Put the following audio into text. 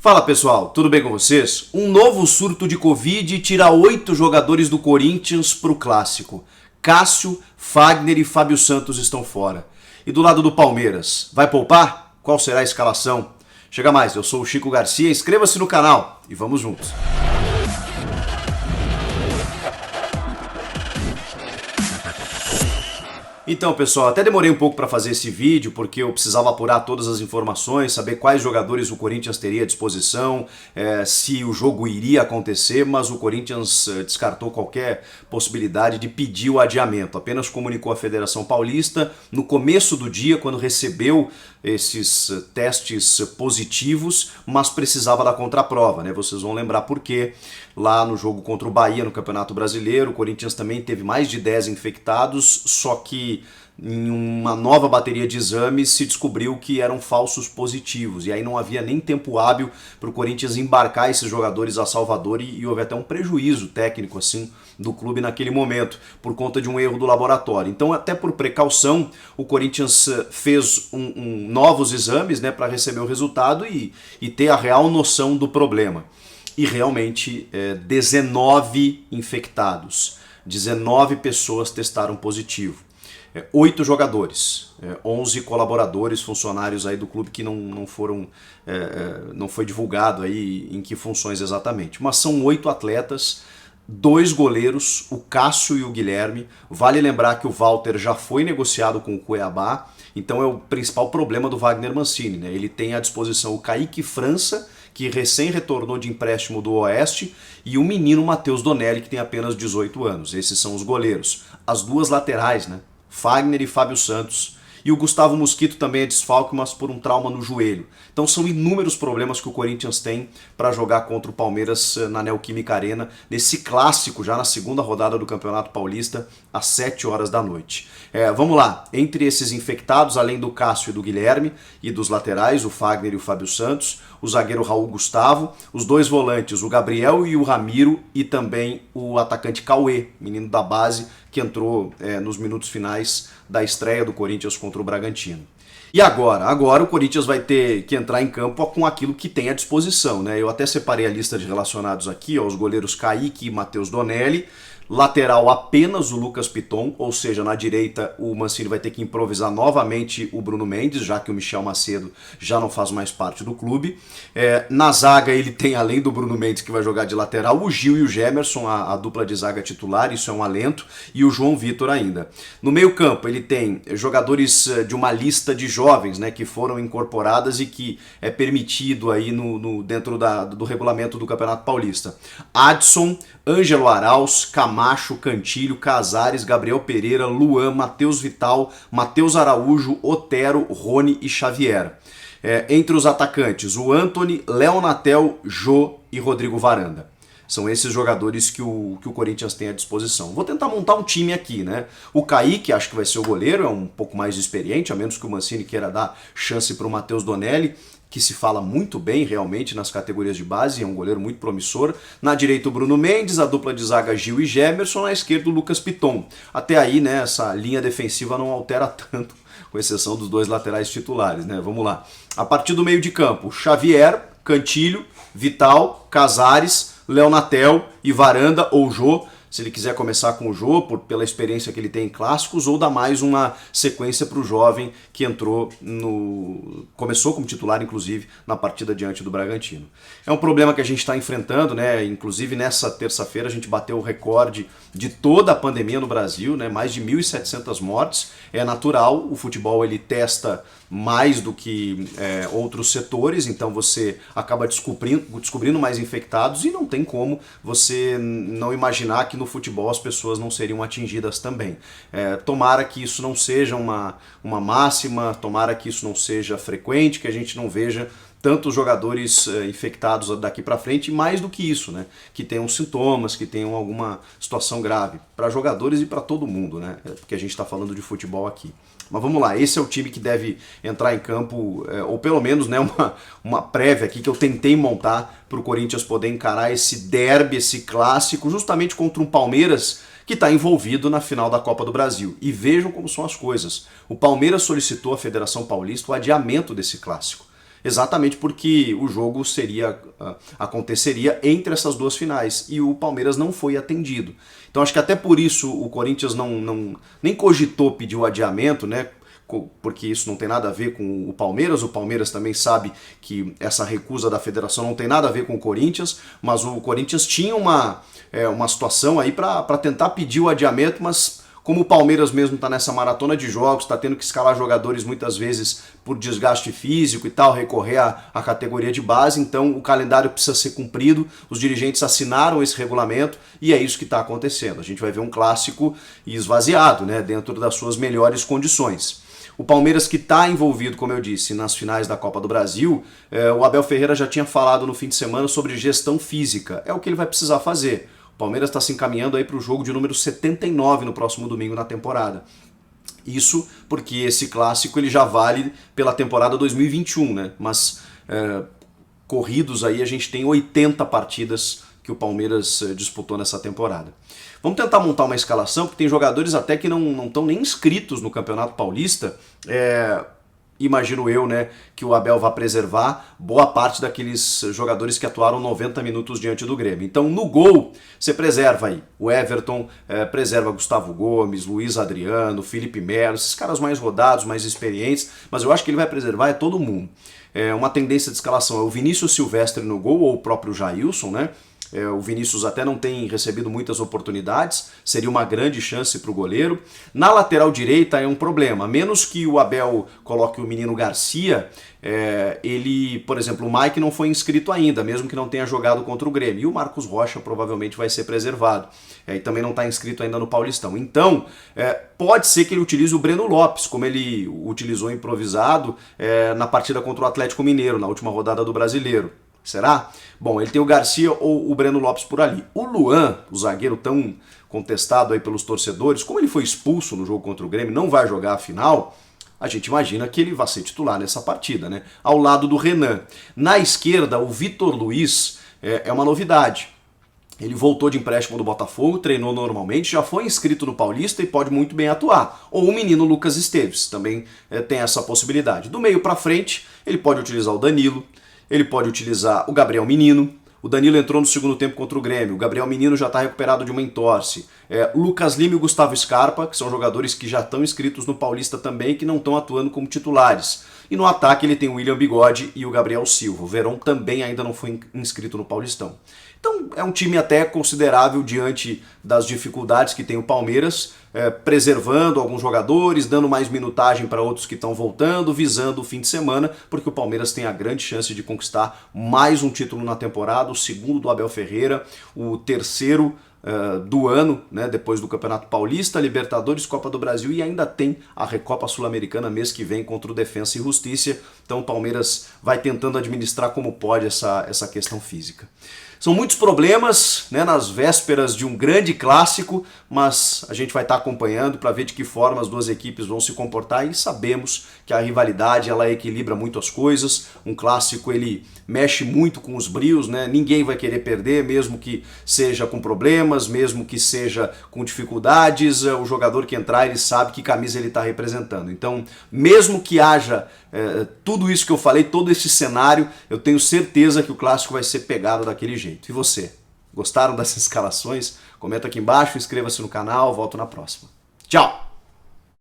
Fala pessoal, tudo bem com vocês? Um novo surto de Covid tira 8 jogadores do Corinthians para o Clássico. Cássio, Fagner e Fábio Santos estão fora. E do lado do Palmeiras, vai poupar? Qual será a escalação? Chega mais, eu sou o Chico Garcia, inscreva-se no canal e vamos juntos. Então pessoal, até demorei um pouco para fazer esse vídeo porque eu precisava apurar todas as informações, saber quais jogadores o Corinthians teria à disposição, se o jogo iria acontecer, mas o Corinthians descartou qualquer possibilidade de pedir o adiamento, apenas comunicou à Federação Paulista no começo do dia, quando recebeu esses testes positivos, mas precisava da contraprova, né? Vocês vão lembrar por quê. Lá no jogo contra o Bahia no Campeonato Brasileiro, o Corinthians também teve mais de 10 infectados, só que em uma nova bateria de exames se descobriu que eram falsos positivos, e aí não havia nem tempo hábil para o Corinthians embarcar esses jogadores a Salvador e houve até um prejuízo técnico assim do clube naquele momento, por conta de um erro do laboratório. Então, até por precaução, o Corinthians fez novos exames, né, para receber o resultado e ter a real noção do problema. E realmente 19 infectados, 19 pessoas testaram positivo. 8 jogadores, 11 colaboradores, funcionários aí do clube que não foi divulgado aí em que funções exatamente. Mas são 8 atletas, 2 goleiros, o Cássio e o Guilherme. Vale lembrar que o Walter já foi negociado com o Cuiabá, então é o principal problema do Wagner Mancini, né? Ele tem à disposição o Kaique França, que recém retornou de empréstimo do Oeste, e o menino Matheus Donelli, que tem apenas 18 anos. Esses são os goleiros. As duas laterais, né? Fagner e Fábio Santos. E o Gustavo Mosquito também é desfalque, mas por um trauma no joelho. Então são inúmeros problemas que o Corinthians tem para jogar contra o Palmeiras na Neoquímica Arena, nesse clássico já na segunda rodada do Campeonato Paulista, às 7 horas da noite. Vamos lá, entre esses infectados, além do Cássio e do Guilherme, e dos laterais, o Fagner e o Fábio Santos, o zagueiro Raul Gustavo, os 2 volantes, o Gabriel e o Ramiro, e também o atacante Cauê, menino da base, que entrou nos minutos finais da estreia do Corinthians contra o Bragantino. E agora o Corinthians vai ter que entrar em campo com aquilo que tem à disposição, né? Eu até separei a lista de relacionados aqui, ó, os goleiros Kaique e Matheus Donelli. Lateral apenas o Lucas Piton, ou seja, na direita o Mancini vai ter que improvisar novamente o Bruno Mendes, já que o Michel Macedo já não faz mais parte do clube. Na zaga ele tem, além do Bruno Mendes que vai jogar de lateral, o Gil e o Gemerson, a dupla de zaga titular, isso é um alento, e o João Vitor ainda. No meio campo ele tem jogadores de uma lista de jovens, né, que foram incorporadas e que é permitido aí dentro do regulamento do Campeonato Paulista. Adson, Ângelo Arauz, Camacho, Cantilho, Casares, Gabriel Pereira, Luan, Matheus Vital, Matheus Araújo, Otero, Rony e Xavier. Entre os atacantes, o Antony, Léo Natel, Jô e Rodrigo Varanda. São esses jogadores que o Corinthians tem à disposição. Vou tentar montar um time aqui, né? O Kaique, acho que vai ser o goleiro, é um pouco mais experiente, a menos que o Mancini queira dar chance para o Matheus Donelli, que se fala muito bem realmente nas categorias de base, é um goleiro muito promissor. Na direita o Bruno Mendes, a dupla de zaga Gil e Gemerson, na esquerda o Lucas Piton. Até aí, né, essa linha defensiva não altera tanto, com exceção dos 2 laterais titulares, né? Vamos lá. A partir do meio de campo, Xavier, Cantilho, Vital, Casares, Léo Natel e Varanda ou Jô, se ele quiser começar com o Jô, pela experiência que ele tem em clássicos, ou dar mais uma sequência para o jovem que começou como titular, inclusive, na partida diante do Bragantino. É um problema que a gente está enfrentando, né? Inclusive nessa terça-feira a gente bateu o recorde de toda a pandemia no Brasil, né? Mais de 1.700 mortes. É natural, o futebol ele testa mais do que outros setores, então você acaba descobrindo mais infectados e não tem como você não imaginar que no futebol as pessoas não seriam atingidas também. Tomara que isso não seja uma máxima, tomara que isso não seja frequente, que a gente não veja tantos jogadores infectados daqui para frente, e mais do que isso, né? Que tenham sintomas, que tenham alguma situação grave, para jogadores e para todo mundo, né? Porque a gente está falando de futebol aqui. Mas vamos lá, esse é o time que deve entrar em campo, ou pelo menos, né, uma prévia aqui que eu tentei montar para o Corinthians poder encarar esse derby, esse clássico, justamente contra um Palmeiras que está envolvido na final da Copa do Brasil. E vejam como são as coisas. O Palmeiras solicitou à Federação Paulista o adiamento desse clássico. exatamente porque o jogo aconteceria entre essas duas finais e o Palmeiras não foi atendido. Então acho que até por isso o Corinthians nem cogitou pedir o adiamento, né? Porque isso não tem nada a ver com o Palmeiras também sabe que essa recusa da federação não tem nada a ver com o Corinthians, mas o Corinthians tinha uma situação aí para tentar pedir o adiamento, mas como o Palmeiras mesmo está nessa maratona de jogos, está tendo que escalar jogadores muitas vezes por desgaste físico e tal, recorrer à categoria de base, então o calendário precisa ser cumprido, os dirigentes assinaram esse regulamento e é isso que está acontecendo. A gente vai ver um clássico esvaziado, né, dentro das suas melhores condições. O Palmeiras que está envolvido, como eu disse, nas finais da Copa do Brasil, o Abel Ferreira já tinha falado no fim de semana sobre gestão física, é o que ele vai precisar fazer. O Palmeiras está se encaminhando aí para o jogo de número 79 no próximo domingo na temporada. Isso porque esse clássico ele já vale pela temporada 2021, né? Mas corridos aí a gente tem 80 partidas que o Palmeiras disputou nessa temporada. Vamos tentar montar uma escalação, porque tem jogadores até que não estão nem inscritos no Campeonato Paulista. Imagino eu, né, que o Abel vai preservar boa parte daqueles jogadores que atuaram 90 minutos diante do Grêmio. Então, no gol, você preserva aí o Everton, preserva Gustavo Gomes, Luiz Adriano, Felipe Melo, esses caras mais rodados, mais experientes, mas eu acho que ele vai preservar todo mundo. Uma tendência de escalação é o Vinícius Silvestre no gol, ou o próprio Jailson, né? O Vinícius até não tem recebido muitas oportunidades, seria uma grande chance para o goleiro. Na lateral direita é um problema, a menos que o Abel coloque o menino Garcia, ele, por exemplo, o Mike não foi inscrito ainda, mesmo que não tenha jogado contra o Grêmio, e o Marcos Rocha provavelmente vai ser preservado, e também não está inscrito ainda no Paulistão. Então, pode ser que ele utilize o Breno Lopes, como ele utilizou improvisado na partida contra o Atlético Mineiro, na última rodada do Brasileiro. Será? Bom, ele tem o Garcia ou o Breno Lopes por ali. O Luan, o zagueiro tão contestado aí pelos torcedores, como ele foi expulso no jogo contra o Grêmio, não vai jogar a final, a gente imagina que ele vai ser titular nessa partida, né? Ao lado do Renan. Na esquerda, o Vitor Luiz é uma novidade. Ele voltou de empréstimo do Botafogo, treinou normalmente, já foi inscrito no Paulista e pode muito bem atuar. Ou o menino Lucas Esteves, também tem essa possibilidade. Do meio para frente, ele pode utilizar o Danilo, ele pode utilizar o Gabriel Menino. O Danilo entrou no segundo tempo contra o Grêmio. O Gabriel Menino já está recuperado de uma entorse. O Lucas Lima e o Gustavo Scarpa, que são jogadores que já estão inscritos no Paulista também, que não estão atuando como titulares. E no ataque ele tem o William Bigode e o Gabriel Silva. O Verón também ainda não foi inscrito no Paulistão. Então é um time até considerável diante das dificuldades que tem o Palmeiras, preservando alguns jogadores, dando mais minutagem para outros que estão voltando, visando o fim de semana, porque o Palmeiras tem a grande chance de conquistar mais um título na temporada, o segundo do Abel Ferreira, o terceiro do ano, né, depois do Campeonato Paulista, Libertadores, Copa do Brasil e ainda tem a Recopa Sul-Americana mês que vem contra o Defensa e Justiça. Então o Palmeiras vai tentando administrar como pode essa questão física. São muitos problemas, né, nas vésperas de um grande clássico, mas a gente vai estar acompanhando para ver de que forma as duas equipes vão se comportar e sabemos que a rivalidade ela equilibra muito as coisas. Um clássico ele mexe muito com os brios, né? Ninguém vai querer perder, mesmo que seja com problemas, mesmo que seja com dificuldades. O jogador que entrar ele sabe que camisa ele está representando. Então, mesmo que haja tudo isso que eu falei, todo esse cenário, eu tenho certeza que o clássico vai ser pegado daquele jeito. E você? Gostaram dessas escalações? Comenta aqui embaixo, inscreva-se no canal, volto na próxima. Tchau!